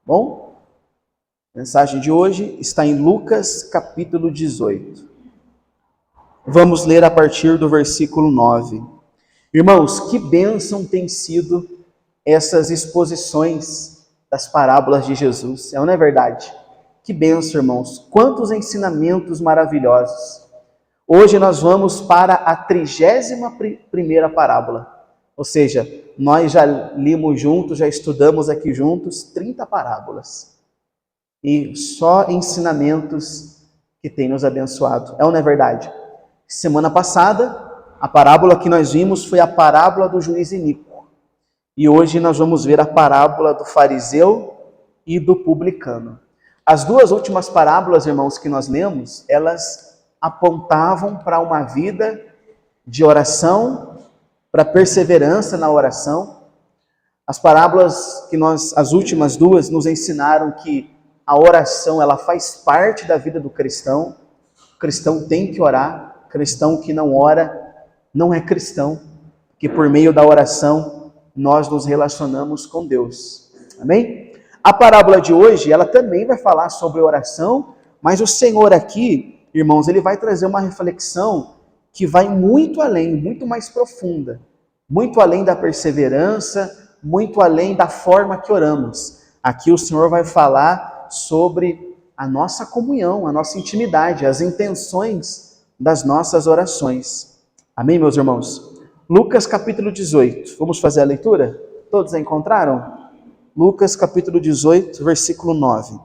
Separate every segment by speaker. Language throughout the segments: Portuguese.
Speaker 1: Bom, a mensagem de hoje está em Lucas capítulo 18. Vamos ler a partir do versículo 9. Irmãos, que bênção tem sido essas exposições das parábolas de Jesus, não é verdade? Que bênção, irmãos, quantos ensinamentos maravilhosos. Hoje nós vamos para a 31ª parábola, ou seja, nós já limos juntos, já estudamos aqui juntos 30 parábolas. E só ensinamentos que tem nos abençoado. Não é verdade? Semana passada, a parábola que nós vimos foi a parábola do juiz iníquo. E hoje nós vamos ver a parábola do fariseu e do publicano. As duas últimas parábolas, irmãos, que nós lemos, elas apontavam para uma vida de oração, para perseverança na oração. As parábolas as últimas duas, nos ensinaram que a oração, ela faz parte da vida do cristão. O cristão tem que orar. O cristão que não ora não é cristão, porque por meio da oração nós nos relacionamos com Deus. Amém? A parábola de hoje, ela também vai falar sobre oração, mas o Senhor aqui, irmãos, ele vai trazer uma reflexão que vai muito além, muito mais profunda, muito além da perseverança, muito além da forma que oramos. Aqui o Senhor vai falar sobre a nossa comunhão, a nossa intimidade, as intenções das nossas orações. Amém, meus irmãos? Lucas capítulo 18, vamos fazer a leitura? Todos a encontraram? Lucas capítulo 18, versículo 9.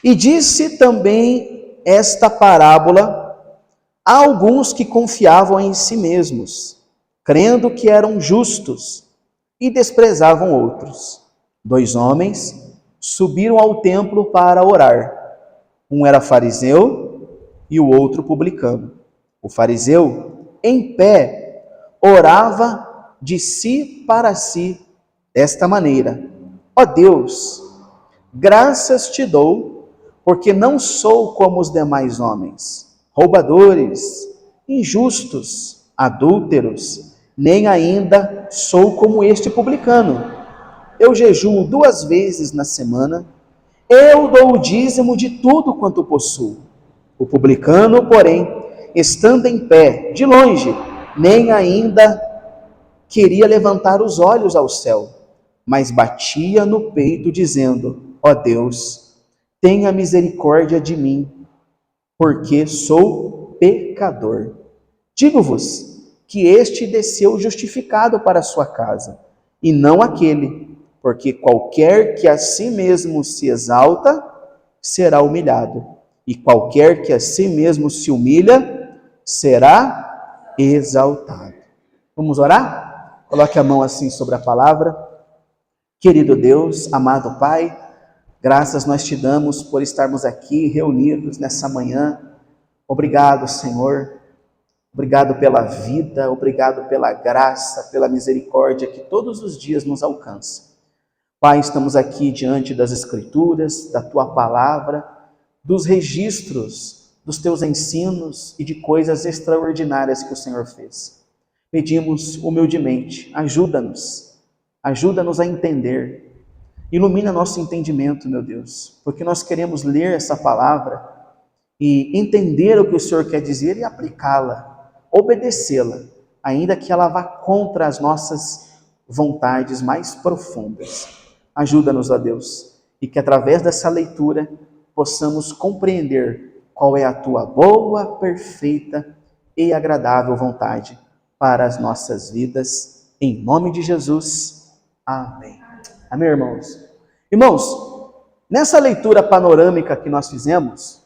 Speaker 1: E disse também esta parábola a alguns que confiavam em si mesmos, crendo que eram justos, e desprezavam outros. 2 homens subiram ao templo para orar. Um era fariseu e o outro publicano. O fariseu, em pé, orava de si para si, desta maneira: ó Deus, graças te dou, porque não sou como os demais homens, roubadores, injustos, adúlteros, nem ainda sou como este publicano. Eu jejuo 2 vezes na semana, eu dou o dízimo de tudo quanto possuo. O publicano, porém, estando em pé, de longe, nem ainda queria levantar os olhos ao céu, mas batia no peito, dizendo: ó Deus, tenha misericórdia de mim, porque sou pecador. Digo-vos que este desceu justificado para a sua casa, e não aquele, porque qualquer que a si mesmo se exalta, será humilhado, e qualquer que a si mesmo se humilha, será exaltado. Vamos orar? Coloque a mão assim sobre a palavra. Querido Deus, amado Pai, graças nós te damos por estarmos aqui reunidos nessa manhã. Obrigado, Senhor. Obrigado pela vida, obrigado pela graça, pela misericórdia que todos os dias nos alcança. Pai, estamos aqui diante das Escrituras, da Tua Palavra, dos registros, dos Teus ensinos e de coisas extraordinárias que o Senhor fez. Pedimos humildemente, ajuda-nos a entender. Ilumina nosso entendimento, meu Deus, porque nós queremos ler essa palavra e entender o que o Senhor quer dizer e aplicá-la, obedecê-la, ainda que ela vá contra as nossas vontades mais profundas. Ajuda-nos, ó Deus, e que através dessa leitura possamos compreender qual é a Tua boa, perfeita e agradável vontade para as nossas vidas. Em nome de Jesus, amém. Amém, irmãos? Irmãos, nessa leitura panorâmica que nós fizemos,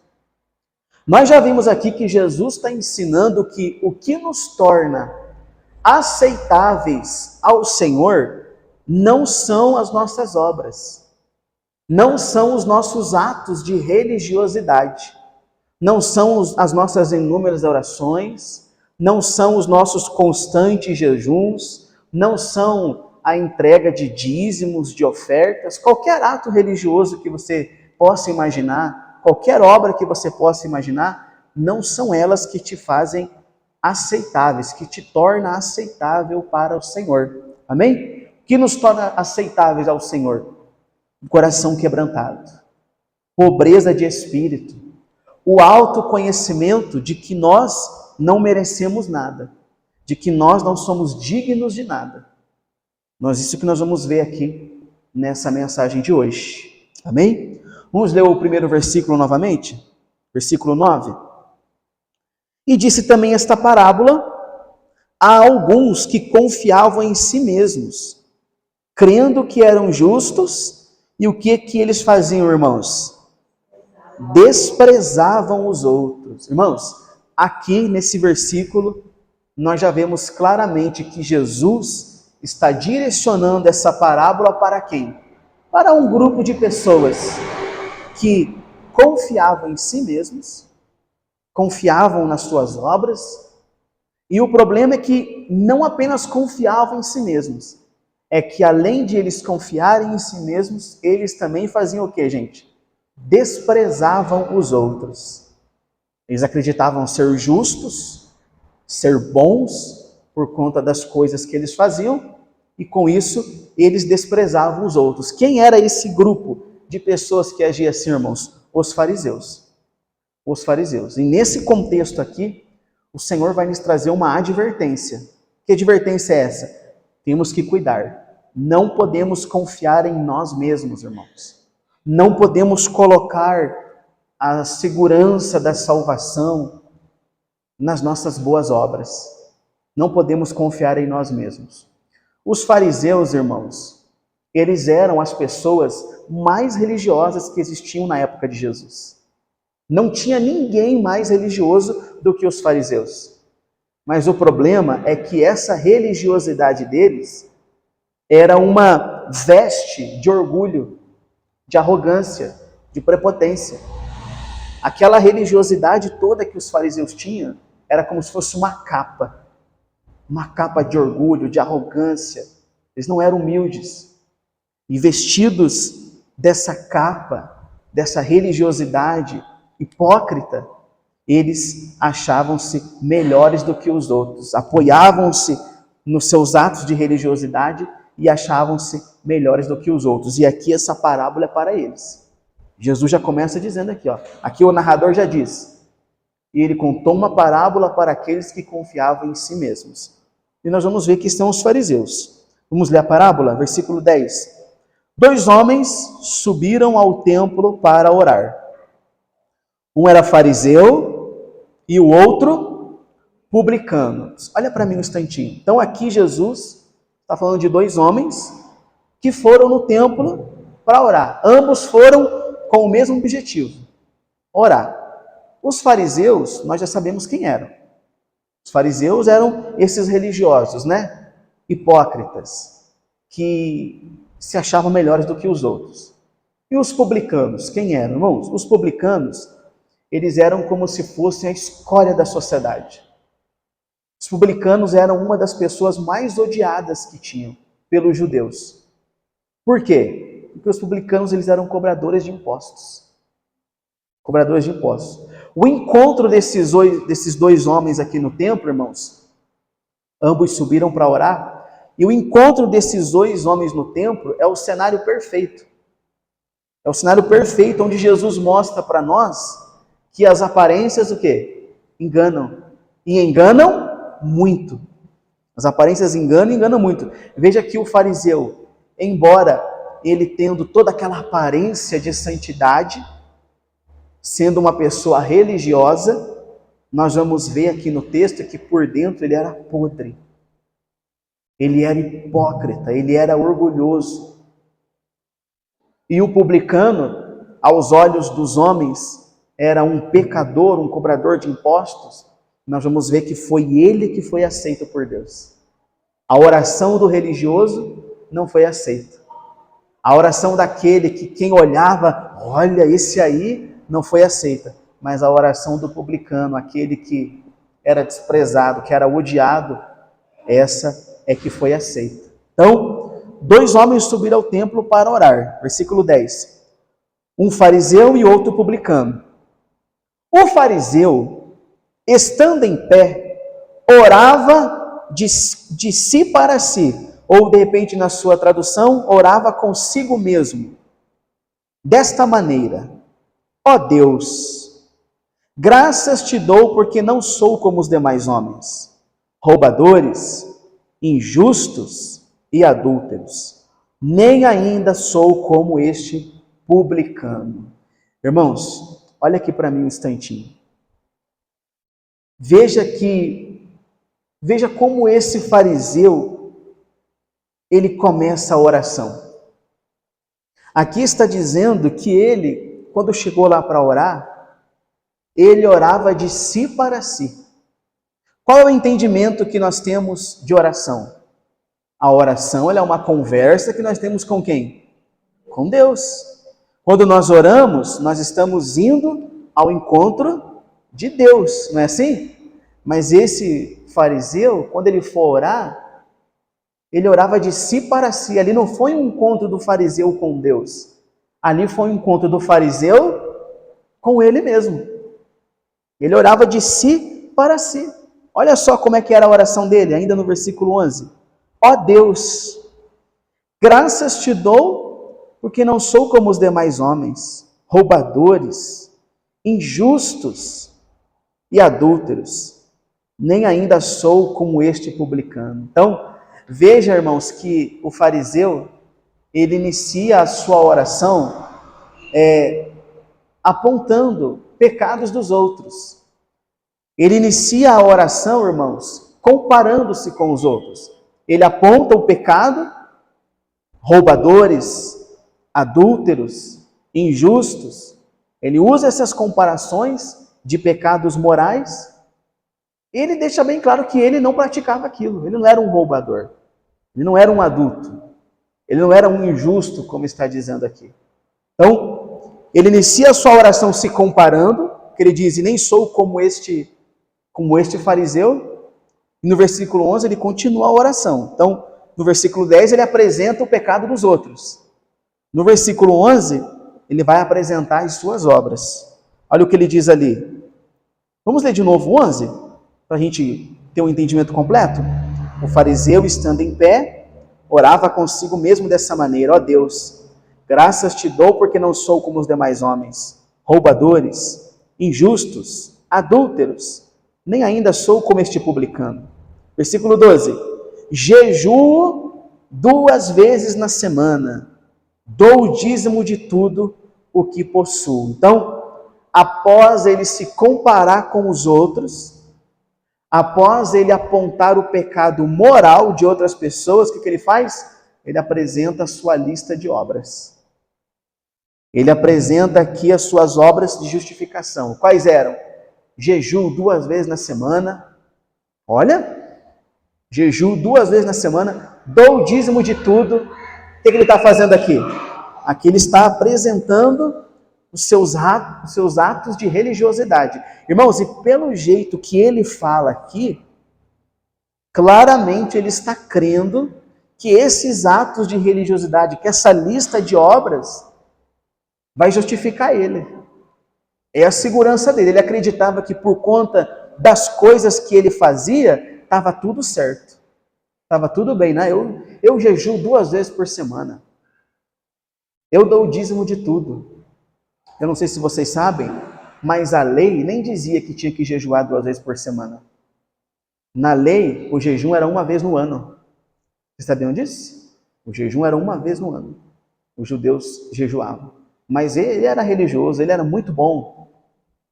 Speaker 1: nós já vimos aqui que Jesus está ensinando que o que nos torna aceitáveis ao Senhor não são as nossas obras, não são os nossos atos de religiosidade, não são as nossas inúmeras orações, não são os nossos constantes jejuns, não são a entrega de dízimos, de ofertas, qualquer ato religioso que você possa imaginar, qualquer obra que você possa imaginar, não são elas que te fazem aceitáveis, que te torna aceitável para o Senhor. Amém? que nos torna aceitáveis ao Senhor? O coração quebrantado, pobreza de espírito, o autoconhecimento de que nós não merecemos nada, de que nós não somos dignos de nada. Isso que nós vamos ver aqui nessa mensagem de hoje. Amém? Vamos ler o primeiro versículo novamente? Versículo 9. E disse também esta parábola a alguns que confiavam em si mesmos, crendo que eram justos, e o que eles faziam, irmãos? Desprezavam os outros. Irmãos, aqui nesse versículo, nós já vemos claramente que Jesus está direcionando essa parábola para quem? Para um grupo de pessoas que confiavam em si mesmos, confiavam nas suas obras, e o problema é que não apenas confiavam em si mesmos, é que além de eles confiarem em si mesmos, eles também faziam o que, gente? Desprezavam os outros. Eles acreditavam ser justos, ser bons, por conta das coisas que eles faziam, e com isso eles desprezavam os outros. Quem era esse grupo de pessoas que agia assim, irmãos? Os fariseus. Os fariseus. E nesse contexto aqui, o Senhor vai nos trazer uma advertência. Que advertência é essa? Temos que cuidar. Não podemos confiar em nós mesmos, irmãos. Não podemos colocar a segurança da salvação nas nossas boas obras. Não podemos confiar em nós mesmos. Os fariseus, irmãos, eles eram as pessoas mais religiosas que existiam na época de Jesus. Não tinha ninguém mais religioso do que os fariseus. Mas o problema é que essa religiosidade deles era uma veste de orgulho, de arrogância, de prepotência. Aquela religiosidade toda que os fariseus tinham era como se fosse uma capa de orgulho, de arrogância. Eles não eram humildes. E vestidos dessa capa, dessa religiosidade hipócrita, eles achavam-se melhores do que os outros, apoiavam-se nos seus atos de religiosidade e achavam-se melhores do que os outros. E aqui essa parábola é para eles. Jesus já começa dizendo aqui, aqui o narrador já diz, e ele contou uma parábola para aqueles que confiavam em si mesmos. E nós vamos ver que são os fariseus. Vamos ler a parábola, versículo 10. 2 homens subiram ao templo para orar. Um era fariseu e o outro publicano. Olha para mim um instantinho. Então aqui Jesus está falando de 2 homens que foram no templo para orar. Ambos foram com o mesmo objetivo, orar. Os fariseus, nós já sabemos quem eram. Os fariseus eram esses religiosos, hipócritas, que se achavam melhores do que os outros. E os publicanos, quem eram, irmãos? Os publicanos, eles eram como se fossem a escória da sociedade. Os publicanos eram uma das pessoas mais odiadas que tinham pelos judeus. Por quê? Porque os publicanos eles eram cobradores de impostos. Cobradores de impostos. O encontro desses 2 homens aqui no templo, irmãos, ambos subiram para orar, e o encontro desses 2 homens no templo é o cenário perfeito. É o cenário perfeito onde Jesus mostra para nós que as aparências o quê? Enganam. E enganam muito. As aparências enganam e enganam muito. Veja que o fariseu, embora ele tendo toda aquela aparência de santidade, sendo uma pessoa religiosa, nós vamos ver aqui no texto que por dentro ele era podre. Ele era hipócrita, ele era orgulhoso. E o publicano, aos olhos dos homens, era um pecador, um cobrador de impostos. Nós vamos ver que foi ele que foi aceito por Deus. A oração do religioso não foi aceita. A oração daquele que quem olhava, olha, esse aí, não foi aceita. Mas a oração do publicano, aquele que era desprezado, que era odiado, essa é que foi aceita. Então, 2 homens subiram ao templo para orar. Versículo 10. Um fariseu e outro publicano. O fariseu, estando em pé, orava de si para si. Ou de repente na sua tradução, orava consigo mesmo, desta maneira: ó Deus, graças te dou porque não sou como os demais homens, roubadores, injustos e adúlteros, nem ainda sou como este publicano. Irmãos, olha aqui para mim um instantinho. Veja como esse fariseu, ele começa a oração. Aqui está dizendo que ele, quando chegou lá para orar, ele orava de si para si. Qual é o entendimento que nós temos de oração? A oração ela é uma conversa que nós temos com quem? Com Deus. Quando nós oramos, nós estamos indo ao encontro de Deus, não é assim? Mas esse fariseu, quando ele for orar, ele orava de si para si. Ali não foi um encontro do fariseu com Deus. Ali foi um encontro do fariseu com ele mesmo. Ele orava de si para si. Olha só como é que era a oração dele, ainda no versículo 11. Ó Deus, graças te dou, porque não sou como os demais homens, roubadores, injustos e adúlteros, nem ainda sou como este publicano. Então, veja, irmãos, que o fariseu, ele inicia a sua oração apontando pecados dos outros. Ele inicia a oração, irmãos, comparando-se com os outros. Ele aponta o pecado, roubadores, adúlteros, injustos. Ele usa essas comparações de pecados morais. Ele deixa bem claro que ele não praticava aquilo. Ele não era um roubador. Ele não era um adúltero. Ele não era um injusto, como está dizendo aqui. Então, ele inicia a sua oração se comparando, que ele diz, e nem sou como este fariseu. E no versículo 11 ele continua a oração. Então, no versículo 10 ele apresenta o pecado dos outros. No versículo 11, ele vai apresentar as suas obras. Olha o que ele diz ali. Vamos ler de novo o 11? Para a gente ter um entendimento completo? O fariseu, estando em pé, orava consigo mesmo dessa maneira: ó Deus, graças te dou porque não sou como os demais homens, roubadores, injustos, adúlteros, nem ainda sou como este publicano. Versículo 12. Jejuo 2 vezes na semana, dou o dízimo de tudo o que possuo. Então, após ele se comparar com os outros, após ele apontar o pecado moral de outras pessoas, o que ele faz? Ele apresenta a sua lista de obras. Ele apresenta aqui as suas obras de justificação. Quais eram? Jejuo 2 vezes na semana. Olha, jejuo 2 vezes na semana, dou o dízimo de tudo. O que ele está fazendo aqui? Aqui ele está apresentando os seus atos de religiosidade. Irmãos, e pelo jeito que ele fala aqui, claramente ele está crendo que esses atos de religiosidade, que essa lista de obras, vai justificar ele. É a segurança dele. Ele acreditava que por conta das coisas que ele fazia, estava tudo certo. Estava tudo bem, né? Eu jejuo 2 vezes por semana. Eu dou o dízimo de tudo. Eu não sei se vocês sabem, mas a lei nem dizia que tinha que jejuar 2 vezes por semana. Na lei, o jejum era 1 vez no ano. Vocês sabiam disso? O jejum era 1 vez no ano. Os judeus jejuavam. Mas ele era religioso, ele era muito bom.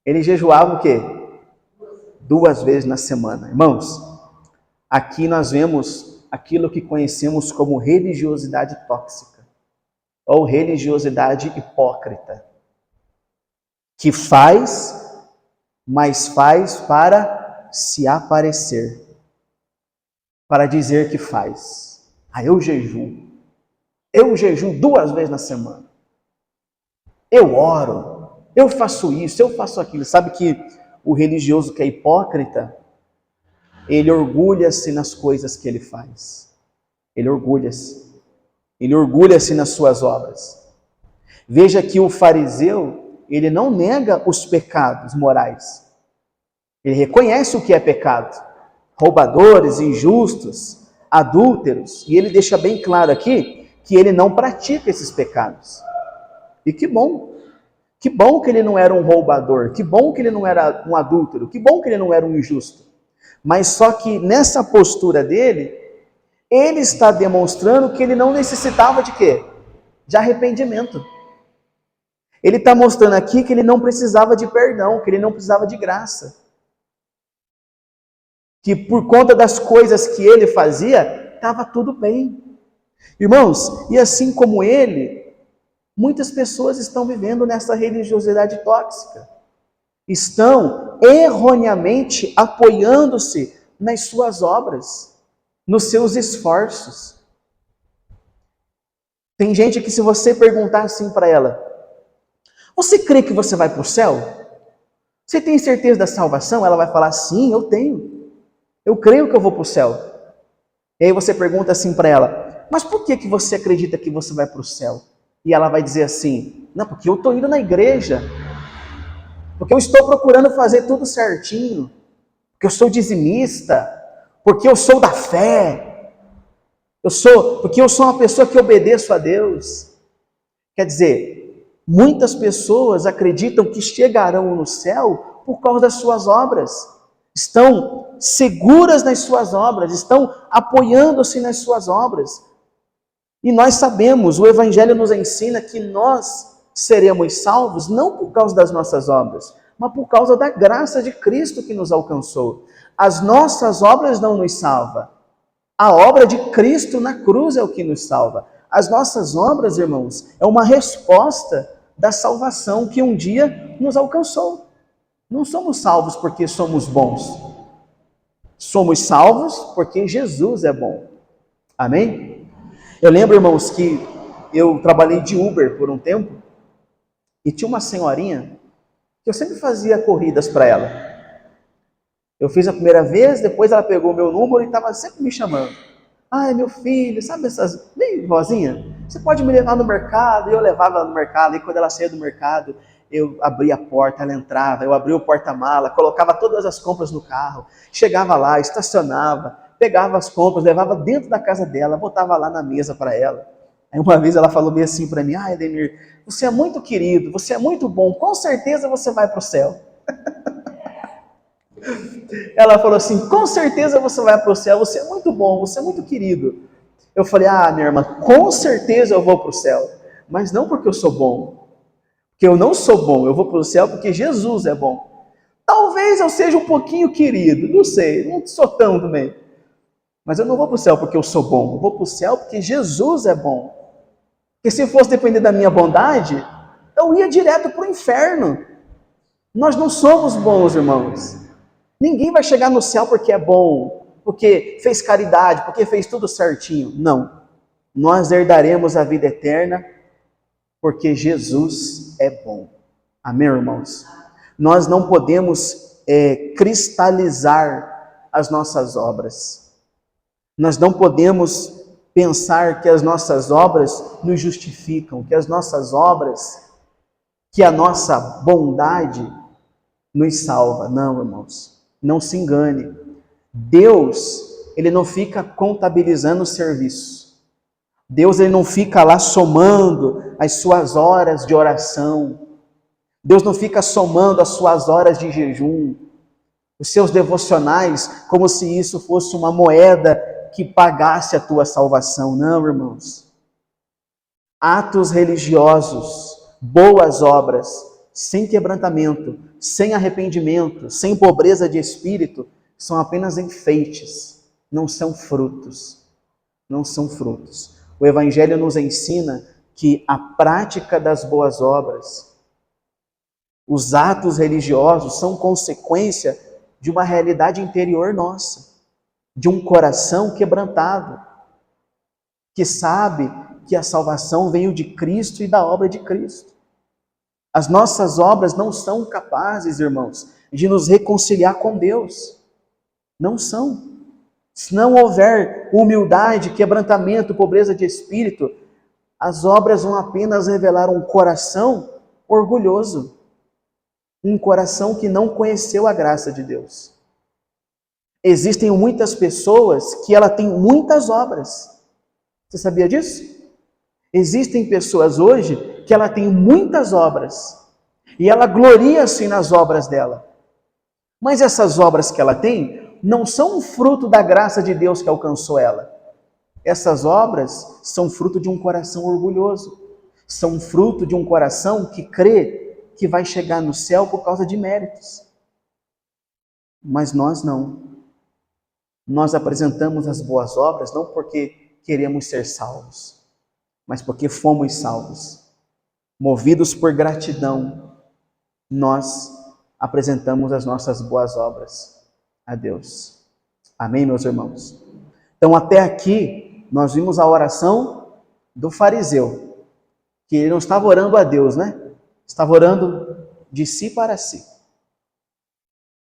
Speaker 1: Ele jejuava o quê? 2 vezes na semana. Irmãos, aqui nós vemos aquilo que conhecemos como religiosidade tóxica, ou religiosidade hipócrita, que faz, mas faz para se aparecer, para dizer que faz. Eu jejuo 2 vezes na semana. Eu oro, eu faço isso, eu faço aquilo. Sabe que o religioso que é hipócrita, ele orgulha-se nas coisas que ele faz. Ele orgulha-se nas suas obras. Veja que o fariseu, ele não nega os pecados morais. Ele reconhece o que é pecado. Roubadores, injustos, adúlteros, e ele deixa bem claro aqui que ele não pratica esses pecados. E que bom que ele não era um roubador, que bom que ele não era um adúltero, que bom que ele não era um injusto. Mas só que nessa postura dele, ele está demonstrando que ele não necessitava de quê? De arrependimento. Ele está mostrando aqui que ele não precisava de perdão, que ele não precisava de graça. Que por conta das coisas que ele fazia, estava tudo bem. Irmãos, e assim como ele, muitas pessoas estão vivendo nessa religiosidade tóxica. Estão erroneamente apoiando-se nas suas obras, nos seus esforços. Tem gente que, se você perguntar assim para ela, você crê que você vai para o céu? Você tem certeza da salvação? Ela vai falar, sim, eu tenho. Eu creio que eu vou para o céu. E aí você pergunta assim para ela, mas por que você acredita que você vai para o céu? E ela vai dizer assim, não, porque eu estou indo na igreja, porque eu estou procurando fazer tudo certinho, porque eu sou dizimista, porque eu sou da fé, porque eu sou uma pessoa que obedeço a Deus. Quer dizer, muitas pessoas acreditam que chegarão no céu por causa das suas obras, estão seguras nas suas obras, estão apoiando-se nas suas obras. E nós sabemos, o Evangelho nos ensina que nós seremos salvos não por causa das nossas obras, mas por causa da graça de Cristo que nos alcançou. As nossas obras não nos salvam. A obra de Cristo na cruz é o que nos salva. As nossas obras, irmãos, é uma resposta da salvação que um dia nos alcançou. Não somos salvos porque somos bons. Somos salvos porque Jesus é bom. Amém? Eu lembro, irmãos, que eu trabalhei de Uber por um tempo e tinha uma senhorinha que eu sempre fazia corridas para ela. Eu fiz a primeira vez, depois ela pegou o meu número e estava sempre me chamando. Ai, meu filho, sabe essas... Bem, vozinha, você pode me levar no mercado? E eu levava ela no mercado, e quando ela saía do mercado, eu abria a porta, ela entrava, eu abria o porta-mala, colocava todas as compras no carro, chegava lá, estacionava, pegava as compras, levava dentro da casa dela, botava lá na mesa para ela. Aí uma vez ela falou bem assim para mim, ah, Edemir, você é muito querido, você é muito bom, com certeza você vai para o céu. Ela falou assim, com certeza você vai para o céu, você é muito bom, você é muito querido. Eu falei, ah, minha irmã, com certeza eu vou para o céu, mas não porque eu sou bom, porque eu não sou bom, eu vou para o céu porque Jesus é bom. Talvez eu seja um pouquinho querido, não sei, não sou tão também, mas eu não vou para o céu porque eu sou bom, eu vou para o céu porque Jesus é bom. Porque se fosse depender da minha bondade, eu ia direto para o inferno. Nós não somos bons, irmãos. Ninguém vai chegar no céu porque é bom, porque fez caridade, porque fez tudo certinho. Não. Nós herdaremos a vida eterna porque Jesus é bom. Amém, irmãos? Nós não podemos cristalizar as nossas obras. Nós não podemos pensar que as nossas obras nos justificam, que as nossas obras, que a nossa bondade nos salva. Não, irmãos. Não se engane. Deus, ele não fica contabilizando o serviço. Deus, ele não fica lá somando as suas horas de oração. Deus não fica somando as suas horas de jejum, os seus devocionais, como se isso fosse uma moeda que pagasse a tua salvação. Não, irmãos. Atos religiosos, boas obras, sem quebrantamento, sem arrependimento, sem pobreza de espírito, são apenas enfeites, não são frutos. Não são frutos. O Evangelho nos ensina que a prática das boas obras, os atos religiosos, são consequência de uma realidade interior nossa, de um coração quebrantado, que sabe que a salvação veio de Cristo e da obra de Cristo. As nossas obras não são capazes, irmãos, de nos reconciliar com Deus. Não são. Se não houver humildade, quebrantamento, pobreza de espírito, as obras vão apenas revelar um coração orgulhoso. Um coração que não conheceu a graça de Deus. Existem muitas pessoas que ela tem muitas obras. Você sabia disso? Existem pessoas hoje que ela tem muitas obras. E ela gloria-se nas obras dela. Mas essas obras que ela tem não são um fruto da graça de Deus que alcançou ela. Essas obras são fruto de um coração orgulhoso. São fruto de um coração que crê que vai chegar no céu por causa de méritos. Mas nós não. Nós apresentamos as boas obras não porque queremos ser salvos, mas porque fomos salvos. Movidos por gratidão, nós apresentamos as nossas boas obras a Deus. Amém, meus irmãos? Então, até aqui, nós vimos a oração do fariseu, que ele não estava orando a Deus, né? Estava orando de si para si.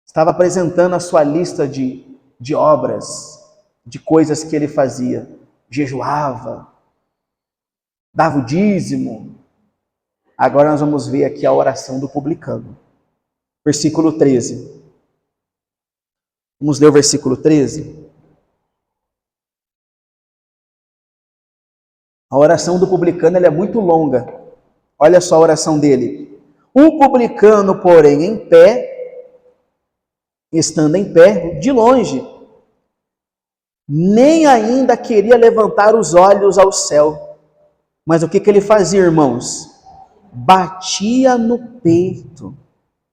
Speaker 1: Estava apresentando a sua lista de obras, de coisas que ele fazia. Jejuava, dava o dízimo. Agora nós vamos ver aqui a oração do publicano. Versículo 13. Vamos ler o versículo 13. A oração do publicano ela é muito longa. Olha só a oração dele. O publicano, porém, em pé, estando em pé, de longe, nem ainda queria levantar os olhos ao céu. Mas o que ele fazia, irmãos? Batia no peito,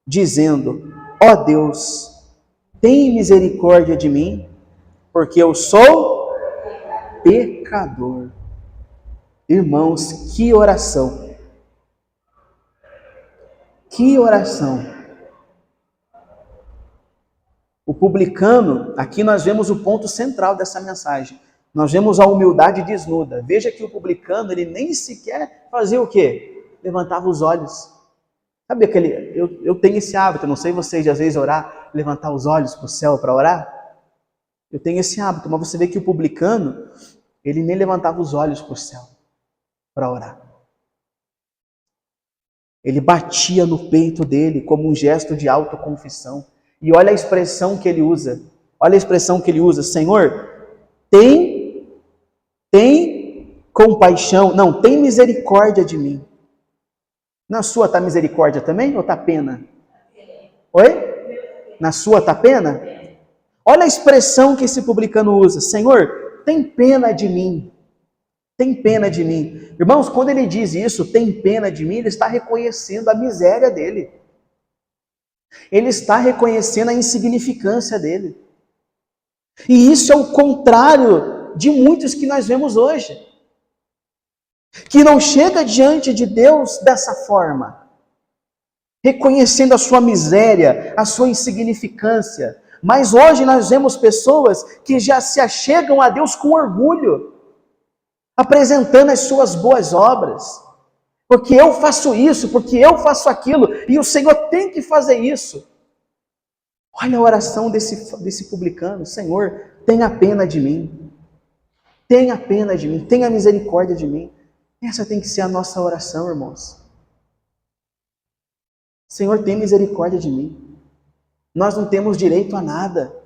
Speaker 1: dizendo: ó Deus, tem misericórdia de mim, porque eu sou pecador. Irmãos, que oração! Que oração! O publicano, aqui nós vemos o ponto central dessa mensagem. Nós vemos a humildade desnuda. Veja que o publicano, ele nem sequer fazia o quê? Levantava os olhos. Sabe aquele... Eu tenho esse hábito, não sei vocês, de às vezes orar, levantar os olhos para o céu para orar. Eu tenho esse hábito, mas você vê que o publicano, ele nem levantava os olhos para o céu para orar. Ele batia no peito dele como um gesto de autoconfissão. E olha a expressão que ele usa. Olha a expressão que ele usa. Senhor, tem compaixão. Não, tem misericórdia de mim. Na sua está misericórdia também ou está pena? Oi? Na sua está pena? Olha a expressão que esse publicano usa. Senhor, tem pena de mim. Tem pena de mim. Irmãos, quando ele diz isso, tem pena de mim, ele está reconhecendo a miséria dele. Ele está reconhecendo a insignificância dele. E isso é o contrário de muitos que nós vemos hoje. Que não chega diante de Deus dessa forma. Reconhecendo a sua miséria, a sua insignificância. Mas hoje nós vemos pessoas que já se achegam a Deus com orgulho. Apresentando as suas boas obras. Porque eu faço isso, porque eu faço aquilo, e o Senhor tem que fazer isso. Olha a oração desse publicano. Senhor, tenha pena de mim. Tenha pena de mim, tenha misericórdia de mim. Essa tem que ser a nossa oração, irmãos. Senhor, tenha misericórdia de mim. Nós não temos direito a nada.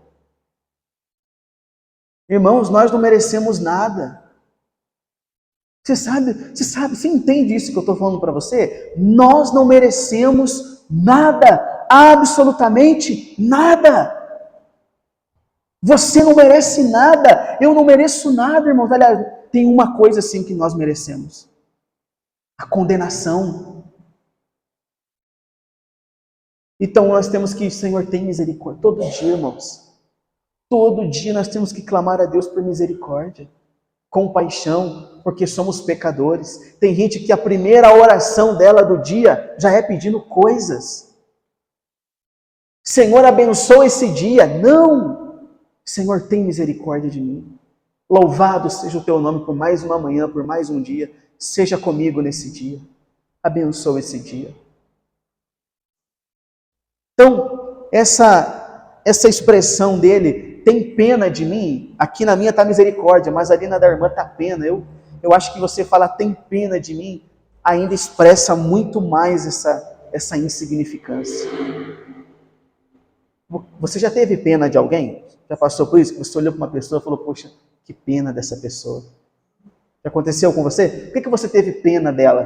Speaker 1: Irmãos, nós não merecemos nada. Você entende isso que eu estou falando para você? Nós não merecemos nada, absolutamente nada. Você não merece nada, eu não mereço nada, irmãos. Aliás, tem uma coisa sim que nós merecemos: a condenação. Então nós temos que, Senhor, tem misericórdia. Todo dia, irmãos, todo dia nós temos que clamar a Deus por misericórdia. Compaixão, porque somos pecadores. Tem gente que a primeira oração dela do dia já é pedindo coisas. Senhor, abençoa esse dia. Não! Senhor, tem misericórdia de mim. Louvado seja o teu nome por mais uma manhã, por mais um dia. Seja comigo nesse dia. Abençoa esse dia. Então, essa expressão dele, tem pena de mim, aqui na minha está misericórdia, mas ali na da irmã está pena. Eu acho que você falar tem pena de mim, ainda expressa muito mais essa insignificância. Você já teve pena de alguém? Já passou por isso? Que você olhou para uma pessoa e falou, poxa, que pena dessa pessoa. Já aconteceu com você? Por que você teve pena dela?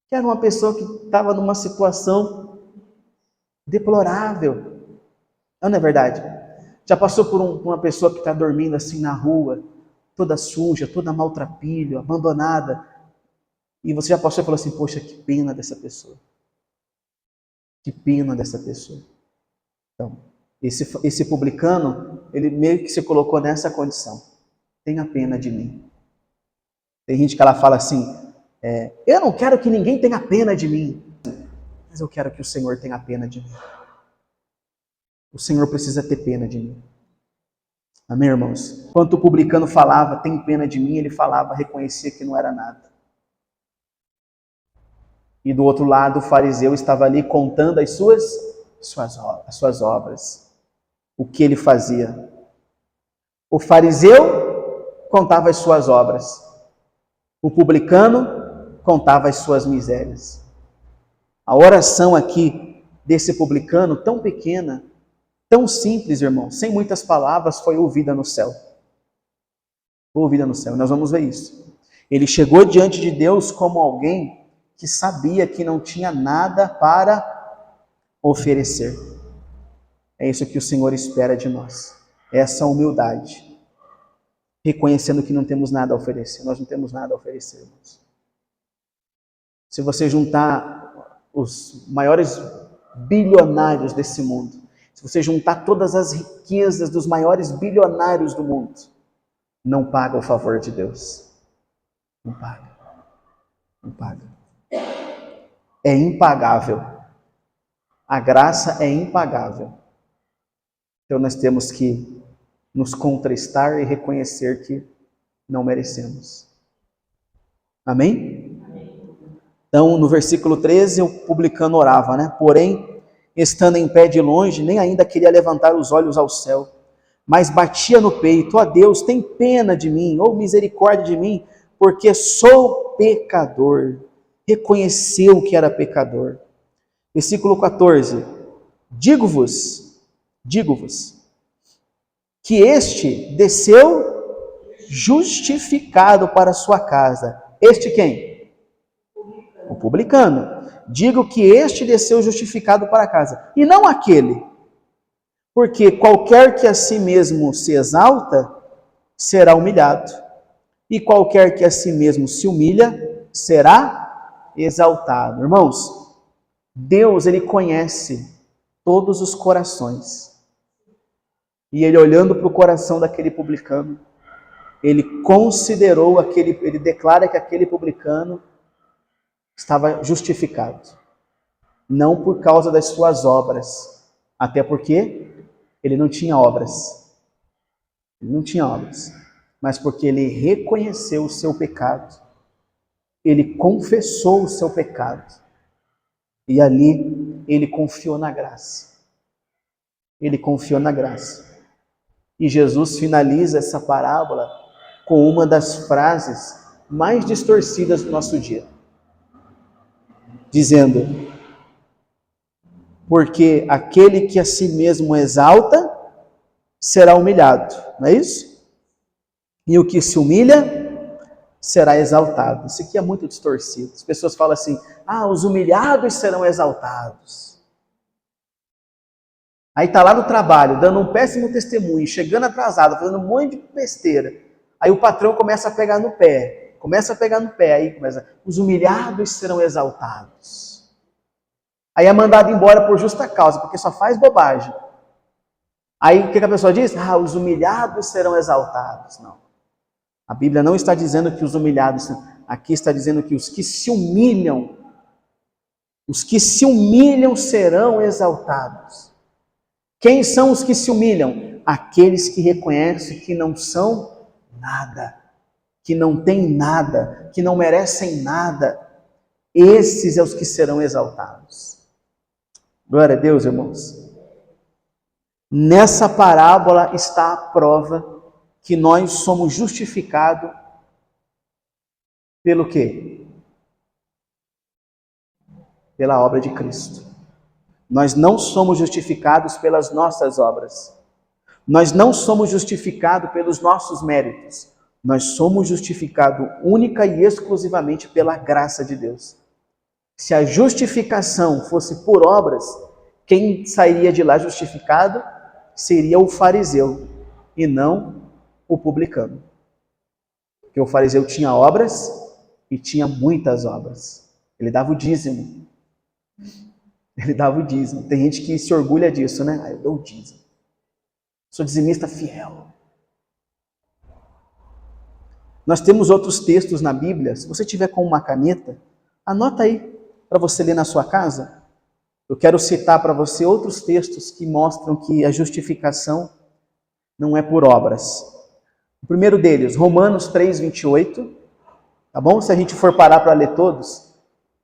Speaker 1: Que era uma pessoa que estava numa situação deplorável. Não é verdade? Já passou por uma pessoa que está dormindo assim na rua, toda suja, toda maltrapilho, abandonada, e você já passou e falou assim, poxa, que pena dessa pessoa. Que pena dessa pessoa. Então, esse publicano, ele meio que se colocou nessa condição. Tenha pena de mim. Tem gente que ela fala assim, eu não quero que ninguém tenha pena de mim, mas eu quero que o Senhor tenha pena de mim. O Senhor precisa ter pena de mim. Amém, irmãos? Quando o publicano falava, tem pena de mim, ele falava, reconhecia que não era nada. E do outro lado, o fariseu estava ali contando as suas obras. O que ele fazia. O fariseu contava as suas obras. O publicano contava as suas misérias. A oração aqui desse publicano, tão pequena, tão simples, irmão, sem muitas palavras, foi ouvida no céu. Foi ouvida no céu. Nós vamos ver isso. Ele chegou diante de Deus como alguém que sabia que não tinha nada para oferecer. É isso que o Senhor espera de nós. Essa humildade. Reconhecendo que não temos nada a oferecer. Nós não temos nada a oferecer, irmãos. Se você juntar os maiores bilionários desse mundo, se você juntar todas as riquezas dos maiores bilionários do mundo, não paga o favor de Deus. Não paga. Não paga. É impagável. A graça é impagável. Então nós temos que nos contristar e reconhecer que não merecemos. Amém? Então, no versículo 13, o publicano orava, né? Porém, estando em pé de longe, nem ainda queria levantar os olhos ao céu, mas batia no peito, ó Deus, tem pena de mim, ou misericórdia de mim, porque sou pecador. Reconheceu que era pecador. Versículo 14, digo-vos, que este desceu justificado para sua casa. Este quem? O publicano. Digo que este desceu justificado para casa, e não aquele. Porque qualquer que a si mesmo se exalta, será humilhado. E qualquer que a si mesmo se humilha, será exaltado. Irmãos, Deus, Ele conhece todos os corações. E Ele olhando para o coração daquele publicano, Ele considerou Ele declara que aquele publicano estava justificado. Não por causa das suas obras, até porque ele não tinha obras. Ele não tinha obras, mas porque ele reconheceu o seu pecado. Ele confessou o seu pecado. E ali ele confiou na graça. Ele confiou na graça. E Jesus finaliza essa parábola com uma das frases mais distorcidas do nosso dia. Dizendo, porque aquele que a si mesmo exalta, será humilhado. Não é isso? E o que se humilha, será exaltado. Isso aqui é muito distorcido. As pessoas falam assim, os humilhados serão exaltados. Aí está lá no trabalho, dando um péssimo testemunho, chegando atrasado, fazendo um monte de besteira. Aí o patrão começa a pegar no pé. Aí começa, os humilhados serão exaltados. Aí é mandado embora por justa causa, porque só faz bobagem. Aí o que a pessoa diz? Os humilhados serão exaltados. Não. A Bíblia não está dizendo que os humilhados, aqui está dizendo que os que se humilham serão exaltados. Quem são os que se humilham? Aqueles que reconhecem que não são nada, que não têm nada, que não merecem nada. Esses são os que serão exaltados. Glória a Deus, irmãos. Nessa parábola está a prova que nós somos justificados pelo quê? Pela obra de Cristo. Nós não somos justificados pelas nossas obras. Nós não somos justificados pelos nossos méritos. Nós somos justificados única e exclusivamente pela graça de Deus. Se a justificação fosse por obras, quem sairia de lá justificado seria o fariseu e não o publicano. Porque o fariseu tinha obras e tinha muitas obras. Ele dava o dízimo. Ele dava o dízimo. Tem gente que se orgulha disso, né? Eu dou o dízimo. Sou dizimista fiel. Nós temos outros textos na Bíblia. Se você tiver com uma caneta, anota aí para você ler na sua casa. Eu quero citar para você outros textos que mostram que a justificação não é por obras. O primeiro deles, Romanos 3:28. Tá bom? Se a gente for parar para ler todos,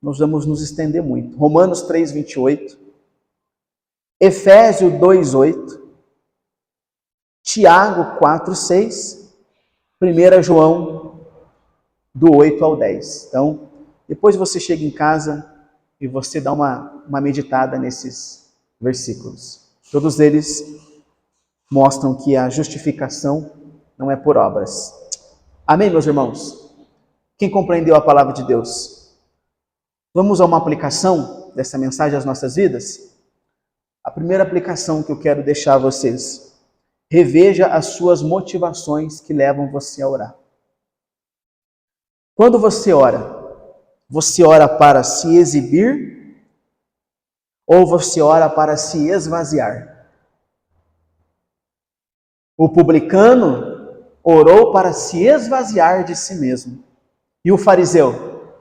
Speaker 1: nós vamos nos estender muito. Romanos 3:28. Efésios 2:8. Tiago 4:6. 1 João, do 8 ao 10. Então, depois você chega em casa e você dá uma meditada nesses versículos. Todos eles mostram que a justificação não é por obras. Amém, meus irmãos? Quem compreendeu a palavra de Deus? Vamos a uma aplicação dessa mensagem às nossas vidas? A primeira aplicação que eu quero deixar a vocês: reveja as suas motivações que levam você a orar. Quando você ora para se exibir ou você ora para se esvaziar? O publicano orou para se esvaziar de si mesmo. E o fariseu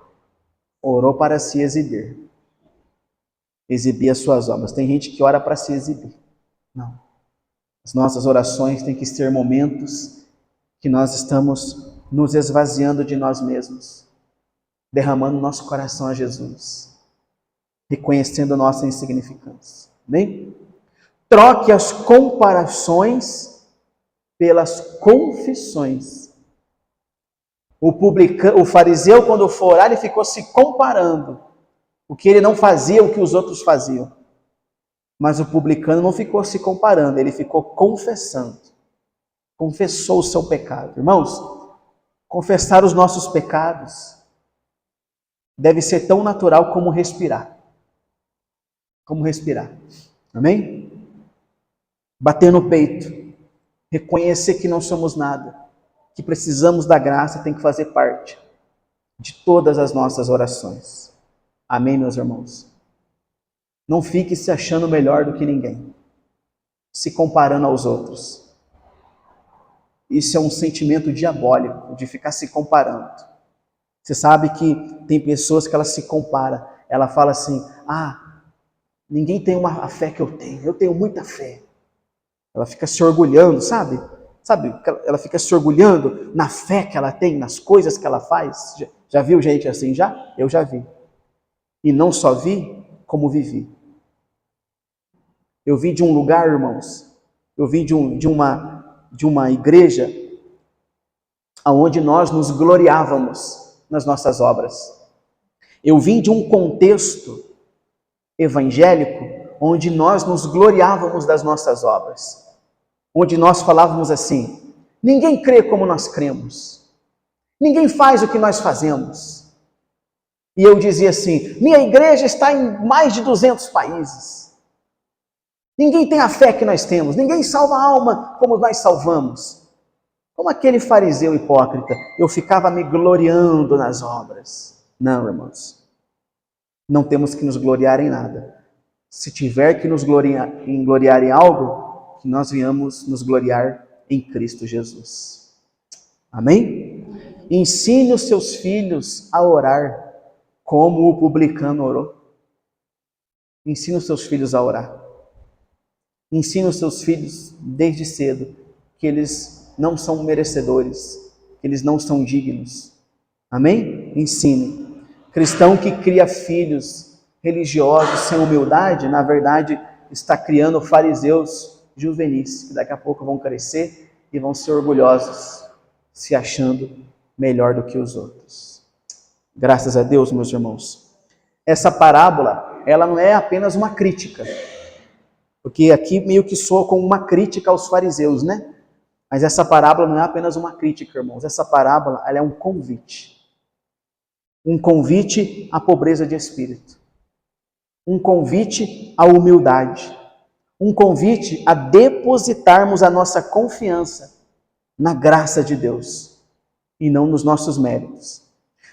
Speaker 1: orou para se exibir. Exibir as suas obras. Tem gente que ora para se exibir. Não. As nossas orações têm que ser momentos que nós estamos nos esvaziando de nós mesmos, derramando nosso coração a Jesus, reconhecendo nossa insignificância. Amém? Troque as comparações pelas confissões. O fariseu, quando for orar, ele ficou se comparando. O que ele não fazia, o que os outros faziam. Mas o publicano não ficou se comparando, ele ficou confessando. Confessou o seu pecado. Irmãos, confessar os nossos pecados deve ser tão natural como respirar. Como respirar. Amém? Bater no peito. Reconhecer que não somos nada. Que precisamos da graça, tem que fazer parte de todas as nossas orações. Amém, meus irmãos? Não fique se achando melhor do que ninguém, se comparando aos outros. Isso é um sentimento diabólico, de ficar se comparando. Você sabe que tem pessoas que elas se comparam. Ela fala assim, ninguém tem a fé que eu tenho muita fé. Ela fica se orgulhando, sabe? Ela fica se orgulhando na fé que ela tem, nas coisas que ela faz. Já viu gente assim já? Eu já vi. E não só vi, como vivi. Eu vim de um lugar, irmãos, eu vim de uma igreja onde nós nos gloriávamos nas nossas obras. Eu vim de um contexto evangélico onde nós nos gloriávamos das nossas obras. Onde nós falávamos assim, ninguém crê como nós cremos. Ninguém faz o que nós fazemos. E eu dizia assim, minha igreja está em mais de 200 países. Ninguém tem a fé que nós temos, ninguém salva a alma como nós salvamos. Como aquele fariseu hipócrita, eu ficava me gloriando nas obras. Não, irmãos, não temos que nos gloriar em nada. Se tiver que nos gloriar em algo, que nós venhamos nos gloriar em Cristo Jesus. Amém? Ensine os seus filhos a orar como o publicano orou. Ensine os seus filhos a orar. Ensine os seus filhos desde cedo que eles não são merecedores, que eles não são dignos. Amém? Ensine. Cristão que cria filhos religiosos sem humildade, na verdade, está criando fariseus juvenis, que daqui a pouco vão crescer e vão ser orgulhosos, se achando melhor do que os outros. Graças a Deus, meus irmãos. Essa parábola, ela não é apenas uma crítica. Porque aqui meio que soa como uma crítica aos fariseus, né? Mas essa parábola não é apenas uma crítica, irmãos. Essa parábola, ela é um convite. Um convite à pobreza de espírito. Um convite à humildade. Um convite a depositarmos a nossa confiança na graça de Deus e não nos nossos méritos.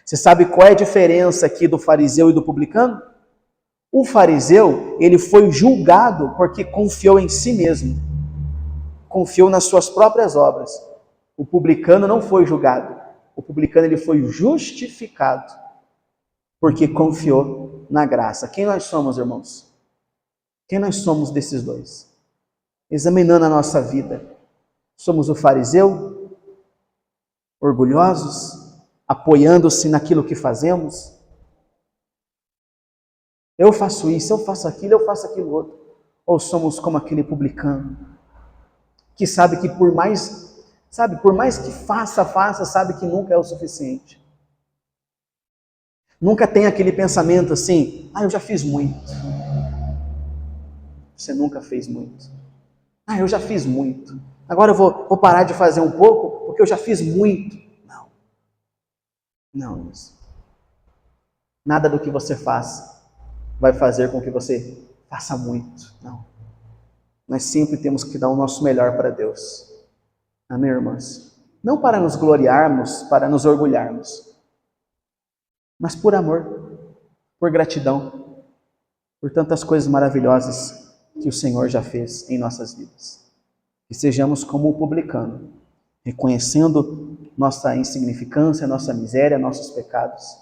Speaker 1: Você sabe qual é a diferença aqui do fariseu e do publicano? O fariseu, ele foi julgado porque confiou em si mesmo. Confiou nas suas próprias obras. O publicano não foi julgado. O publicano ele foi justificado porque confiou na graça. Quem nós somos, irmãos? Quem nós somos desses dois? Examinando a nossa vida. Somos o fariseu? Orgulhosos? Apoiando-se naquilo que fazemos? Eu faço isso, eu faço aquilo outro. Ou somos como aquele publicano que sabe que por mais que faça, sabe que nunca é o suficiente. Nunca tem aquele pensamento assim, eu já fiz muito. Você nunca fez muito. Eu já fiz muito. Agora eu vou parar de fazer um pouco, porque eu já fiz muito. Não, isso. Nada do que você faz vai fazer com que você faça muito. Não. Nós sempre temos que dar o nosso melhor para Deus. Amém, irmãs? Não para nos gloriarmos, para nos orgulharmos, mas por amor, por gratidão, por tantas coisas maravilhosas que o Senhor já fez em nossas vidas. Que sejamos como o publicano, reconhecendo nossa insignificância, nossa miséria, nossos pecados,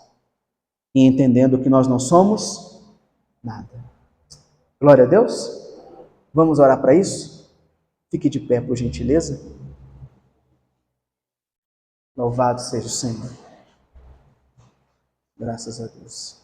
Speaker 1: e entendendo que nós não somos nada. Glória a Deus. Vamos orar para isso? Fique de pé, por gentileza. Louvado seja o Senhor. Graças a Deus.